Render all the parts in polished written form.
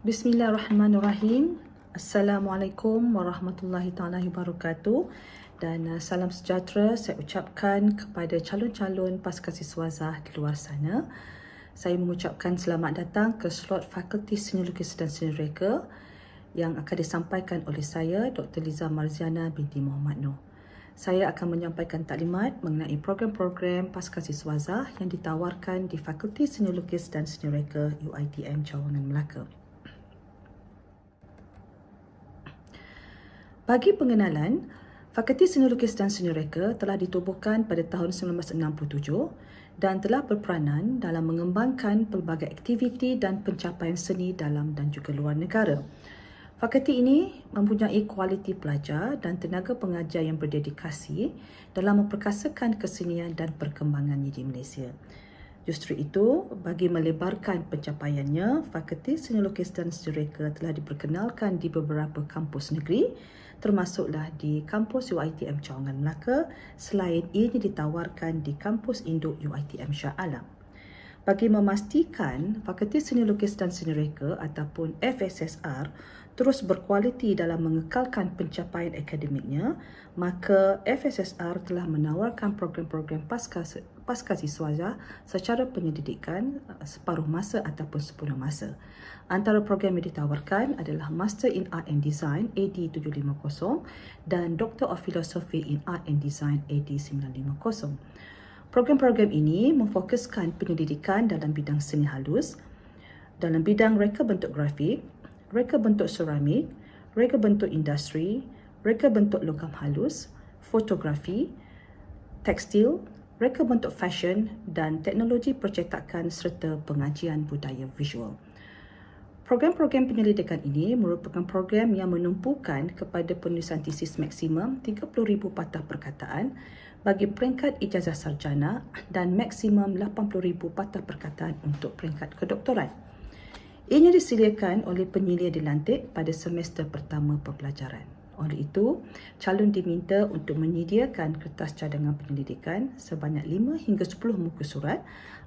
Bismillahirrahmanirrahim. Assalamualaikum warahmatullahi taala wabarakatuh. Dan salam sejahtera saya ucapkan kepada calon-calon pascasiswa Zah di luar sana. Saya mengucapkan selamat datang ke slot Fakulti Seni Lukis dan Seni Reka yang akan disampaikan oleh saya, Dr. Liza Marziana binti Muhammad Noor. Saya akan menyampaikan taklimat mengenai program-program pascasiswa Zah yang ditawarkan di Fakulti Seni Lukis dan Seni Reka UiTM Cawangan Melaka. Bagi pengenalan, Fakulti Seni Lukis dan Seni Reka telah ditubuhkan pada tahun 1967 dan telah berperanan dalam mengembangkan pelbagai aktiviti dan pencapaian seni dalam dan juga luar negara. Fakulti ini mempunyai kualiti pelajar dan tenaga pengajar yang berdedikasi dalam memperkasakan kesenian dan perkembangannya di Malaysia. Justru itu, bagi melebarkan pencapaiannya, Fakulti Seni Lukis dan Seni Reka telah diperkenalkan di beberapa kampus negeri, termasuklah di kampus UiTM Cawangan Melaka, selain ianya ditawarkan di kampus induk UiTM Shah Alam. Bagi memastikan Fakulti Seni Lukis dan Seni Reka ataupun FSSR terus berkualiti dalam mengekalkan pencapaian akademiknya, maka FSSR telah menawarkan program-program pascasiswa secara penyelidikan separuh masa ataupun sepenuh masa. Antara program yang ditawarkan adalah Master in Art and Design AD750 dan Doctor of Philosophy in Art and Design AD950. Program-program ini memfokuskan penyelidikan dalam bidang seni halus, dalam bidang reka bentuk grafik, reka bentuk seramik, reka bentuk industri, reka bentuk logam halus, fotografi, tekstil, reka bentuk fashion dan teknologi percetakan serta pengajian budaya visual. Program-program penyelidikan ini merupakan program yang menumpukan kepada penulisan tesis maksimum 30,000 patah perkataan bagi peringkat ijazah sarjana dan maksimum 80,000 patah perkataan untuk peringkat kedoktoran. Ianya disediakan oleh penyilia dilantik pada semester pertama pembelajaran. Oleh itu, calon diminta untuk menyediakan kertas cadangan penyelidikan sebanyak 5 hingga 10 muka surat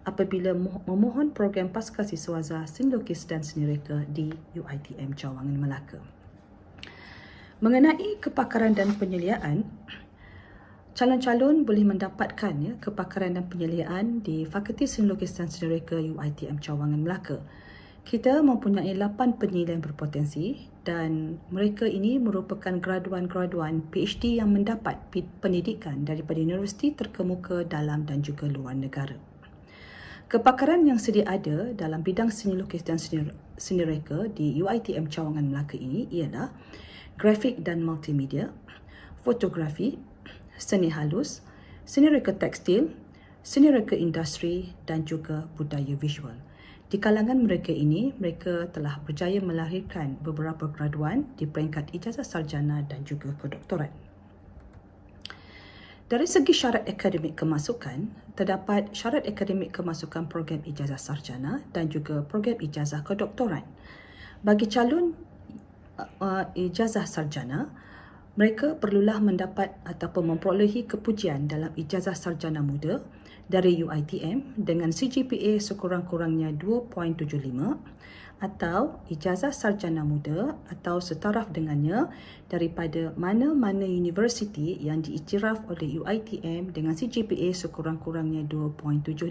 apabila memohon program pascasiswa Zah Seni Lukis dan Seni Reka di UiTM Cawangan Melaka. Mengenai kepakaran dan penyeliaan, calon-calon boleh mendapatkan kepakaran dan penyeliaan di Fakulti Seni Lukis dan Seni Reka UiTM Cawangan Melaka. Kita mempunyai 8 penyeliah yang berpotensi dan mereka ini merupakan graduan-graduan PhD yang mendapat pendidikan daripada universiti terkemuka dalam dan juga luar negara. Kepakaran yang sedia ada dalam bidang seni lukis dan seni reka di UiTM Cawangan Melaka ini ialah grafik dan multimedia, fotografi, seni halus, seni reka tekstil, seni reka industri dan juga budaya visual. Di kalangan mereka ini, mereka telah berjaya melahirkan beberapa graduan di peringkat ijazah sarjana dan juga kedoktoran. Dari segi syarat akademik kemasukan, terdapat syarat akademik kemasukan program ijazah sarjana dan juga program ijazah kedoktoran. Bagi calon ijazah sarjana, mereka perlulah mendapat ataupun memperolehi kepujian dalam ijazah sarjana muda dari UiTM dengan CGPA sekurang-kurangnya 2.75 atau ijazah sarjana muda atau setaraf dengannya daripada mana-mana universiti yang diiktiraf oleh UiTM dengan CGPA sekurang-kurangnya 2.75.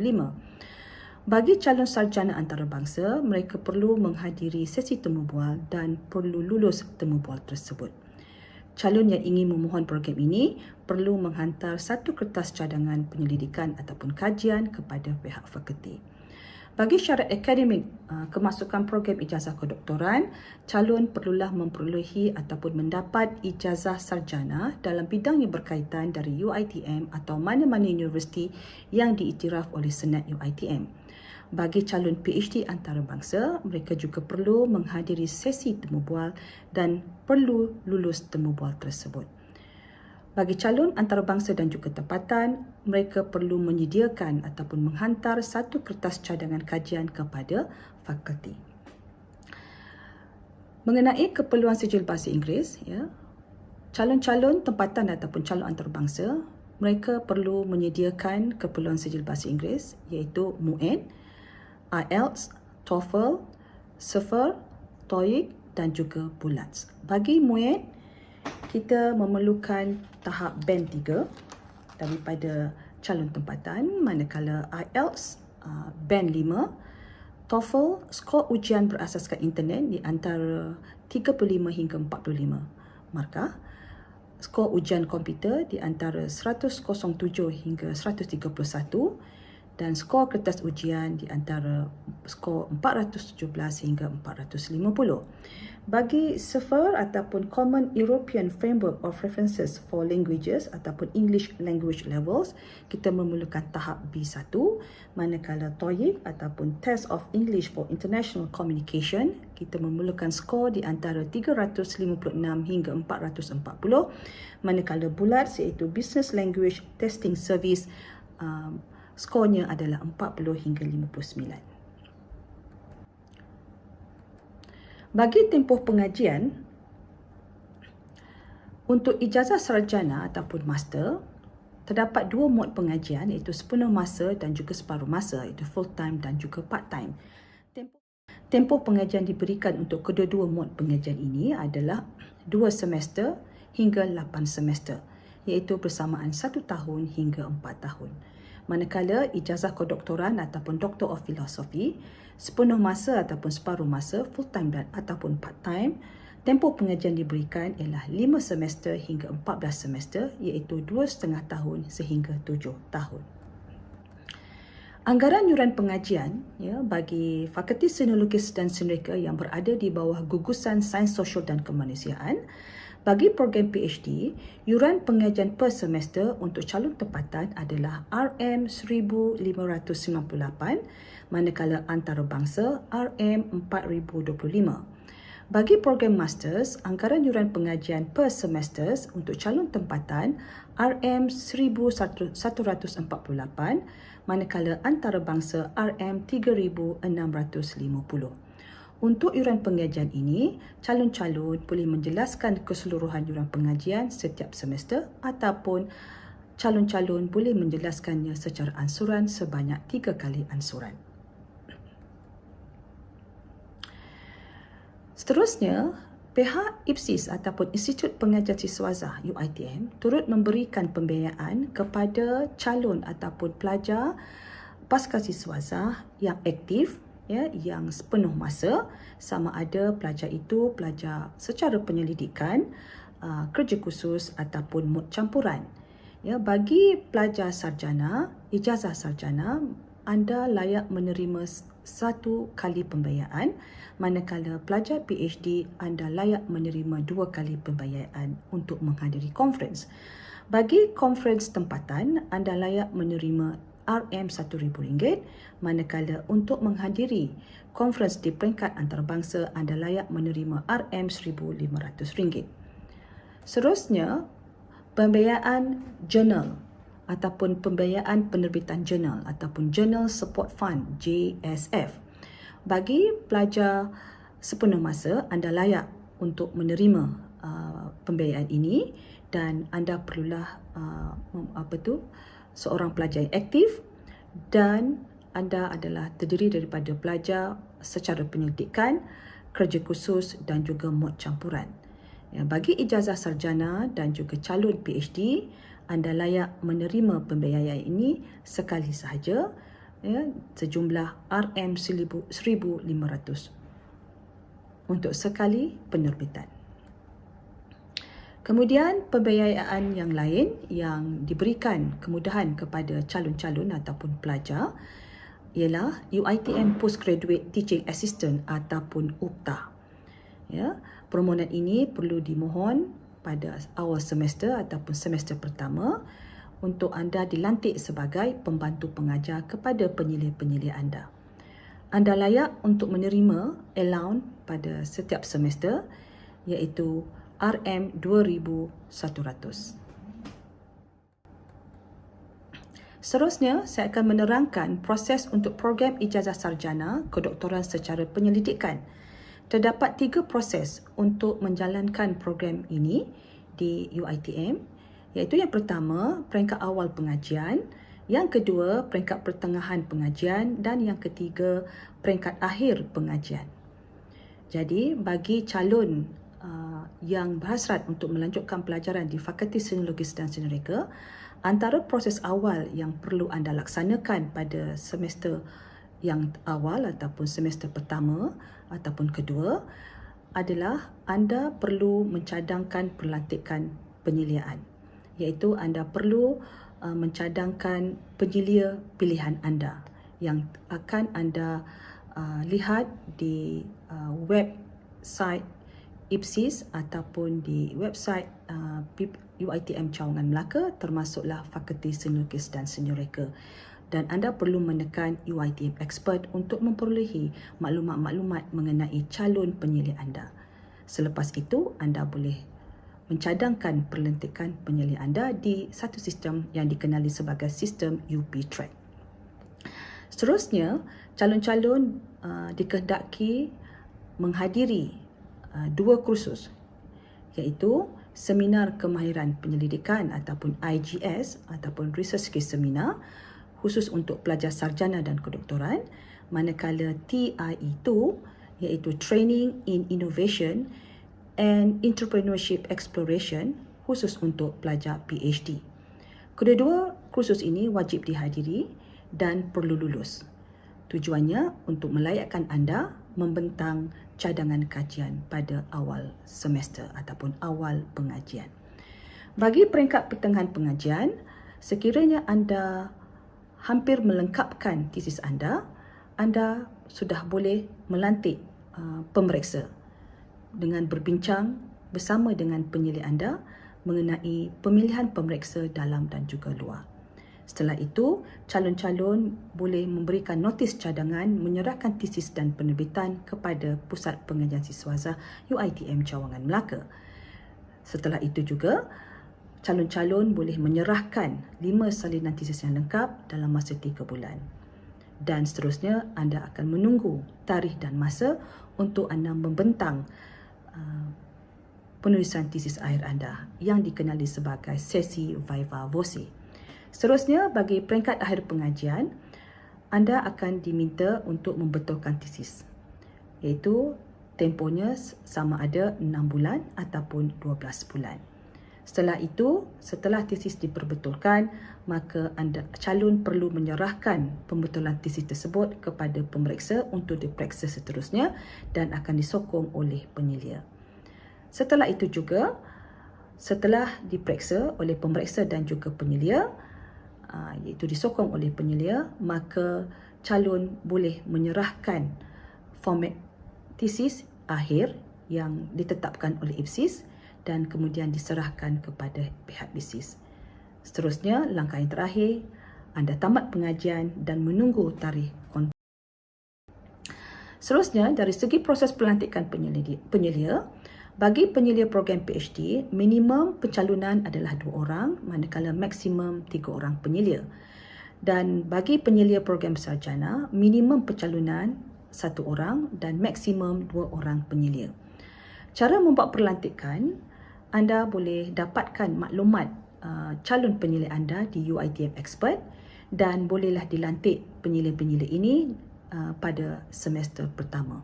Bagi calon sarjana antarabangsa, mereka perlu menghadiri sesi temu bual dan perlu lulus temu bual tersebut. Calon yang ingin memohon program ini perlu menghantar satu kertas cadangan penyelidikan ataupun kajian kepada pihak fakulti. Bagi syarat akademik kemasukan program ijazah kedoktoran, calon perlulah memperolehi ataupun mendapat ijazah sarjana dalam bidang yang berkaitan dari UiTM atau mana-mana universiti yang diiktiraf oleh Senat UiTM. Bagi calon PhD antarabangsa, mereka juga perlu menghadiri sesi temu bual dan perlu lulus temu bual tersebut. Bagi calon antarabangsa dan juga tempatan, mereka perlu menyediakan ataupun menghantar satu kertas cadangan kajian kepada fakulti. Mengenai keperluan sijil bahasa Inggeris, calon-calon tempatan ataupun calon antarabangsa, mereka perlu menyediakan keperluan sijil bahasa Inggeris iaitu MUN, IELTS, TOEFL, SEFR, TOEIC dan juga BULATS. Bagi MUET, kita memerlukan tahap band 3 daripada calon tempatan, manakala IELTS band 5, TOEFL skor ujian berasaskan internet di antara 35 hingga 45 markah, skor ujian komputer di antara 107 hingga 131 dan skor kertas ujian di antara skor 417 hingga 450. Bagi CEFR ataupun Common European Framework of References for Languages ataupun English Language Levels, kita memerlukan tahap B1, manakala TOEIC ataupun Test of English for International Communication, kita memerlukan skor di antara 356 hingga 440, manakala BULATS iaitu Business Language Testing Service, skornya adalah 40 hingga 59. Bagi tempoh pengajian, untuk ijazah sarjana ataupun master, terdapat dua mod pengajian iaitu sepenuh masa dan juga separuh masa, iaitu full time dan juga part time. Tempoh pengajian diberikan untuk kedua-dua mod pengajian ini adalah 2 semester hingga 8 semester, iaitu bersamaan 1 tahun hingga 4 tahun. Manakala ijazah kedoktoran ataupun Doctor of Philosophy, sepenuh masa ataupun separuh masa, full time dan ataupun part time, tempoh pengajian diberikan ialah 5 semester hingga 14 semester, iaitu 2,5 tahun sehingga 7 tahun. Anggaran yuran pengajian bagi Fakulti Seni Lukis dan Seni Reka yang berada di bawah gugusan Sains Sosial dan Kemanusiaan, bagi program PhD, yuran pengajian per semester untuk calon tempatan adalah RM1,598, manakala antarabangsa RM4,025. Bagi program Masters, anggaran yuran pengajian per semester untuk calon tempatan RM1,148, manakala antarabangsa RM3,650. Untuk yuran pengajian ini, calon-calon boleh menjelaskan keseluruhan yuran pengajian setiap semester ataupun calon-calon boleh menjelaskannya secara ansuran sebanyak 3 kali ansuran. Seterusnya, pihak IPSIS ataupun Institut Pengajian Siswazah UiTM turut memberikan pembiayaan kepada calon ataupun pelajar pasca siswazah yang aktif, yang sepenuh masa, sama ada pelajar itu pelajar secara penyelidikan, kerja khusus ataupun mod campuran. Bagi pelajar sarjana, ijazah sarjana, anda layak menerima 1 kali pembiayaan, manakala pelajar PhD anda layak menerima 2 kali pembiayaan untuk menghadiri konferens. Bagi konferens tempatan, anda layak menerima RM1,000, manakala untuk menghadiri konferens di peringkat antarabangsa anda layak menerima RM1,500. Seterusnya, pembiayaan jurnal ataupun pembiayaan penerbitan jurnal ataupun Journal Support Fund JSF. Bagi pelajar sepenuh masa, anda layak untuk menerima pembiayaan ini dan anda perlulah seorang pelajar yang aktif dan anda adalah terdiri daripada pelajar secara penyelidikan, kerja khusus dan juga mod campuran. Bagi ijazah sarjana dan juga calon PhD, anda layak menerima pembiayaan ini sekali sahaja, sejumlah RM1,500 untuk sekali penerbitan. Kemudian pembiayaan yang lain yang diberikan kemudahan kepada calon-calon ataupun pelajar ialah UiTM Postgraduate Teaching Assistant ataupun UPTA. Permohonan ini perlu dimohon pada awal semester ataupun semester pertama untuk anda dilantik sebagai pembantu pengajar kepada penyelidik-penyelidik anda. Anda layak untuk menerima allowance pada setiap semester iaitu RM2,100. Seterusnya, saya akan menerangkan proses untuk program ijazah sarjana kedoktoran secara penyelidikan. Terdapat 3 proses untuk menjalankan program ini di UiTM, iaitu yang pertama, peringkat awal pengajian, yang kedua, peringkat pertengahan pengajian dan yang ketiga, peringkat akhir pengajian. Jadi bagi calon yang berhasrat untuk melanjutkan pelajaran di Fakulti Seni Lukis dan Seni Reka, antara proses awal yang perlu anda laksanakan pada semester yang awal ataupun semester pertama ataupun kedua adalah anda perlu mencadangkan pelantikan penyeliaan, iaitu anda perlu mencadangkan penyelia pilihan anda yang akan anda lihat di website IPSIS ataupun di website UiTM Cawangan Melaka, termasuklah Fakulti Seni Lukis dan Seni Reka. Dan anda perlu menekan UiTM Expert untuk memperolehi maklumat-maklumat mengenai calon penyelia anda. Selepas itu, anda boleh mencadangkan pelantikan penyelia anda di satu sistem yang dikenali sebagai sistem UP Track. Seterusnya, calon-calon dikehendaki menghadiri dua kursus, iaitu Seminar Kemahiran Penyelidikan ataupun IGS ataupun Research Case Seminar khusus untuk pelajar sarjana dan kedoktoran, manakala TIE2 iaitu Training in Innovation and Entrepreneurship Exploration khusus untuk pelajar PhD. Kedua-dua kursus ini wajib dihadiri dan perlu lulus. Tujuannya untuk melayakkan anda membentang cadangan kajian pada awal semester ataupun awal pengajian. Bagi peringkat pertengahan pengajian, sekiranya anda hampir melengkapkan tesis anda sudah boleh melantik pemeriksa dengan berbincang bersama dengan penyelia anda mengenai pemilihan pemeriksa dalam dan juga luar. Setelah itu, calon-calon boleh memberikan notis cadangan menyerahkan tesis dan penerbitan kepada Pusat Pengajian Siswaza UiTM Cawangan Melaka. Setelah itu juga, calon-calon boleh menyerahkan 5 salinan tesis yang lengkap dalam masa 3 bulan. Dan seterusnya, anda akan menunggu tarikh dan masa untuk anda membentang penulisan tesis akhir anda yang dikenali sebagai sesi viva voce. Seterusnya, bagi peringkat akhir pengajian, anda akan diminta untuk membetulkan tesis, iaitu tempohnya sama ada 6 bulan ataupun 12 bulan. Setelah itu, setelah tesis diperbetulkan, maka calon perlu menyerahkan pembetulan tesis tersebut kepada pemeriksa untuk diperiksa seterusnya dan akan disokong oleh penyelia. Setelah itu juga, setelah diperiksa oleh pemeriksa dan juga penyelia, iaitu disokong oleh penyelia, maka calon boleh menyerahkan format tesis akhir yang ditetapkan oleh IPSIS dan kemudian diserahkan kepada pihak IPSIS. Seterusnya, langkah yang terakhir, anda tamat pengajian dan menunggu tarikh kontak. Seterusnya, dari segi proses pelantikan penyelia, bagi penyelia program PhD, minimum pencalonan adalah 2 orang, manakala maksimum 3 orang penyelia. Dan bagi penyelia program sarjana, minimum pencalonan 1 orang dan maksimum 2 orang penyelia. Cara membuat pelantikan, anda boleh dapatkan maklumat calon penyelia anda di UiTM Expert dan bolehlah dilantik penyelia-penyelia ini pada semester pertama.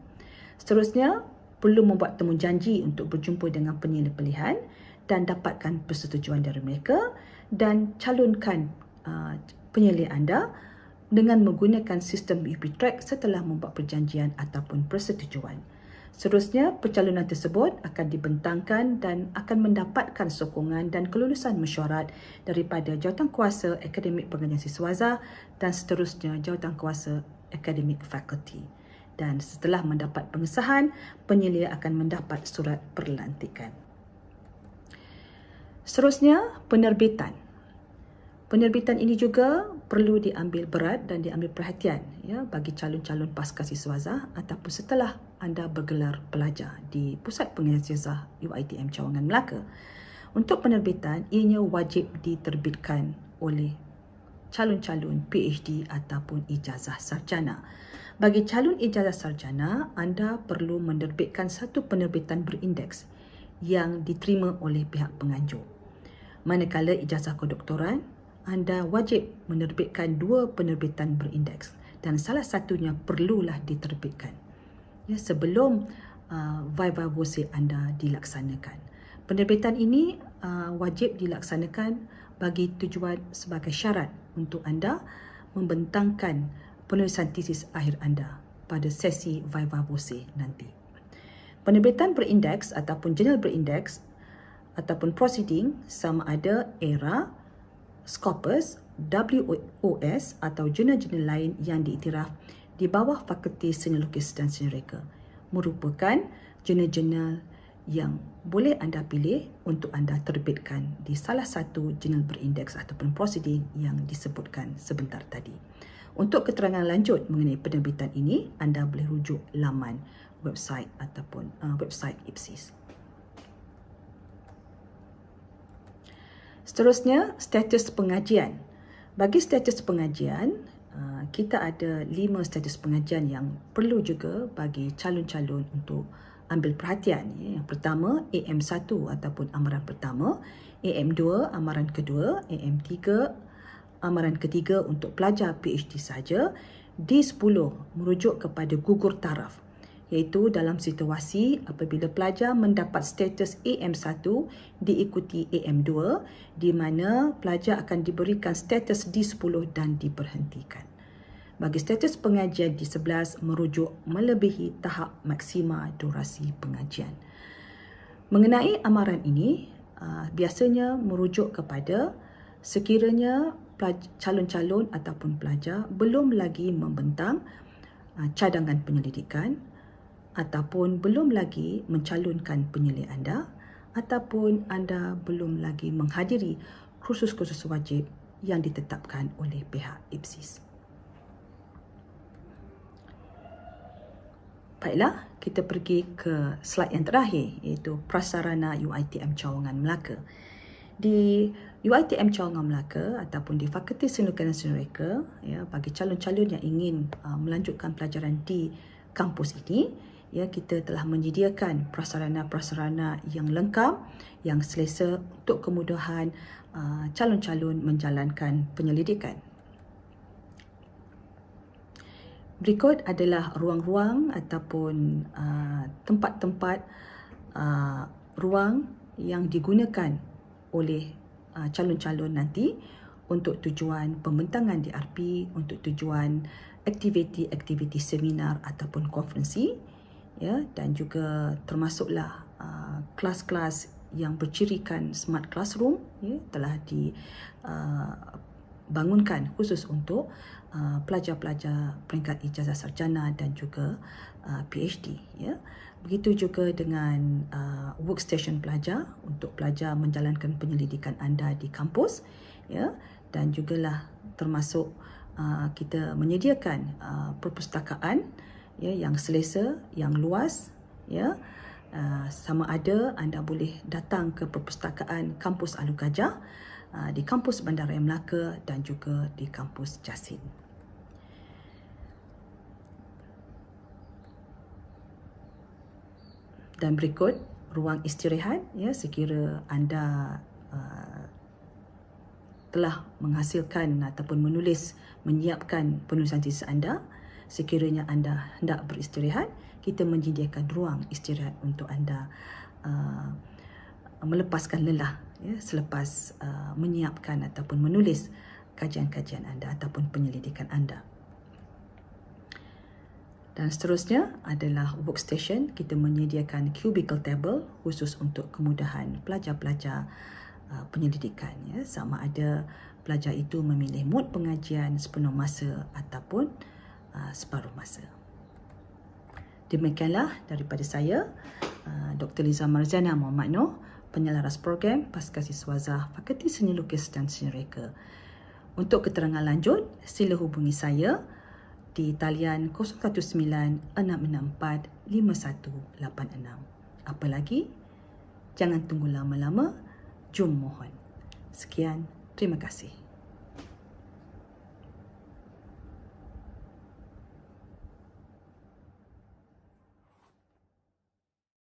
Seterusnya, perlu membuat temu janji untuk berjumpa dengan penyelia pilihan dan dapatkan persetujuan dari mereka dan calonkan penyelia anda dengan menggunakan sistem UP Track setelah membuat perjanjian ataupun persetujuan. Seterusnya, pencalonan tersebut akan dibentangkan dan akan mendapatkan sokongan dan kelulusan mesyuarat daripada Jawatankuasa Akademik Pengajian Siswaza dan seterusnya Jawatankuasa Akademik Fakulti. Dan setelah mendapat pengesahan, penyelia akan mendapat surat perlantikan. Seterusnya, penerbitan. Penerbitan ini juga perlu diambil berat dan diambil perhatian bagi calon-calon pasca siswaza ataupun setelah anda bergelar pelajar di Pusat Pengajian Siswaza UiTM Cawangan Melaka. Untuk penerbitan, ianya wajib diterbitkan oleh calon-calon PhD ataupun ijazah sarjana. Bagi calon ijazah sarjana, anda perlu menerbitkan satu penerbitan berindeks yang diterima oleh pihak penganjur. Manakala ijazah kedoktoran, anda wajib menerbitkan 2 penerbitan berindeks dan salah satunya perlulah diterbitkan. Sebelum viva voce anda dilaksanakan. Penerbitan ini wajib dilaksanakan bagi tujuan sebagai syarat untuk anda membentangkan penulisan tesis akhir anda pada sesi viva voce nanti. Penerbitan berindeks ataupun jurnal berindeks ataupun proceeding sama ada ERA, Scopus, WOS atau jurnal-jurnal lain yang diiktiraf di bawah Fakulti Seni Lukis dan Seni Reka merupakan jurnal-jurnal yang boleh anda pilih untuk anda terbitkan di salah satu jurnal berindeks ataupun proceeding yang disebutkan sebentar tadi. Untuk keterangan lanjut mengenai penerbitan ini, anda boleh rujuk laman website ataupun website IPSIS. Seterusnya, status pengajian. Bagi status pengajian, kita ada 5 status pengajian yang perlu juga bagi calon-calon untuk ambil perhatian. Yang pertama, AM1 ataupun amaran pertama, AM2 amaran kedua, AM3 amaran ketiga untuk pelajar PhD sahaja, D10 merujuk kepada gugur taraf, iaitu dalam situasi apabila pelajar mendapat status AM1 diikuti AM2 di mana pelajar akan diberikan status D10 dan diberhentikan. Bagi status pengajian D11 merujuk melebihi tahap maksima durasi pengajian. Mengenai amaran ini, biasanya merujuk kepada sekiranya calon-calon ataupun pelajar belum lagi membentang cadangan penyelidikan ataupun belum lagi mencalonkan penyelidik anda ataupun anda belum lagi menghadiri kursus-kursus wajib yang ditetapkan oleh pihak IPSIS. Baiklah, kita pergi ke slide yang terakhir iaitu Prasarana UiTM Cawangan Melaka. Di UiTM Cawangan Melaka ataupun di Fakulti Seni Lukis dan Seni Reka, ya, bagi calon-calon yang ingin melanjutkan pelajaran di kampus ini, ya, kita telah menyediakan prasarana-prasarana yang lengkap, yang selesa untuk kemudahan calon-calon menjalankan penyelidikan. Berikut adalah ruang-ruang ataupun tempat-tempat ruang yang digunakan oleh calon-calon nanti untuk tujuan pembentangan DRP, untuk tujuan aktiviti-aktiviti seminar ataupun konferensi, ya, dan juga termasuklah kelas-kelas yang bercirikan smart classroom, ya, telah dibangunkan khusus untuk pelajar-pelajar peringkat ijazah sarjana dan juga PhD, ya. Begitu juga dengan workstation pelajar untuk pelajar menjalankan penyelidikan anda di kampus, ya, dan jugalah termasuk kita menyediakan perpustakaan, ya, yang selesa, yang luas, ya. Sama ada anda boleh datang ke perpustakaan kampus Alor Gajah, di kampus Bandaraya Melaka dan juga di kampus Jasin. Dan berikut ruang istirahat, ya, sekira anda telah menghasilkan ataupun menyiapkan penulisan tesis anda, sekiranya anda hendak beristirahat, kita menyediakan ruang istirahat untuk anda melepaskan lelah, ya, selepas menyiapkan ataupun menulis kajian-kajian anda ataupun penyelidikan anda. Dan seterusnya adalah workstation. Kita menyediakan cubicle table khusus untuk kemudahan pelajar-pelajar penyelidikan, ya, sama ada pelajar itu memilih mod pengajian sepenuh masa ataupun separuh masa. Demikianlah daripada saya, Dr. Liza Marzana Muhammad Noor, penyelaras program Pascasiswazah Fakulti Seni Lukis dan Seni Reka. Untuk keterangan lanjut, sila hubungi saya di talian 0196645186. Apa lagi? Jangan tunggu lama-lama. Jom mohon. Sekian, terima kasih.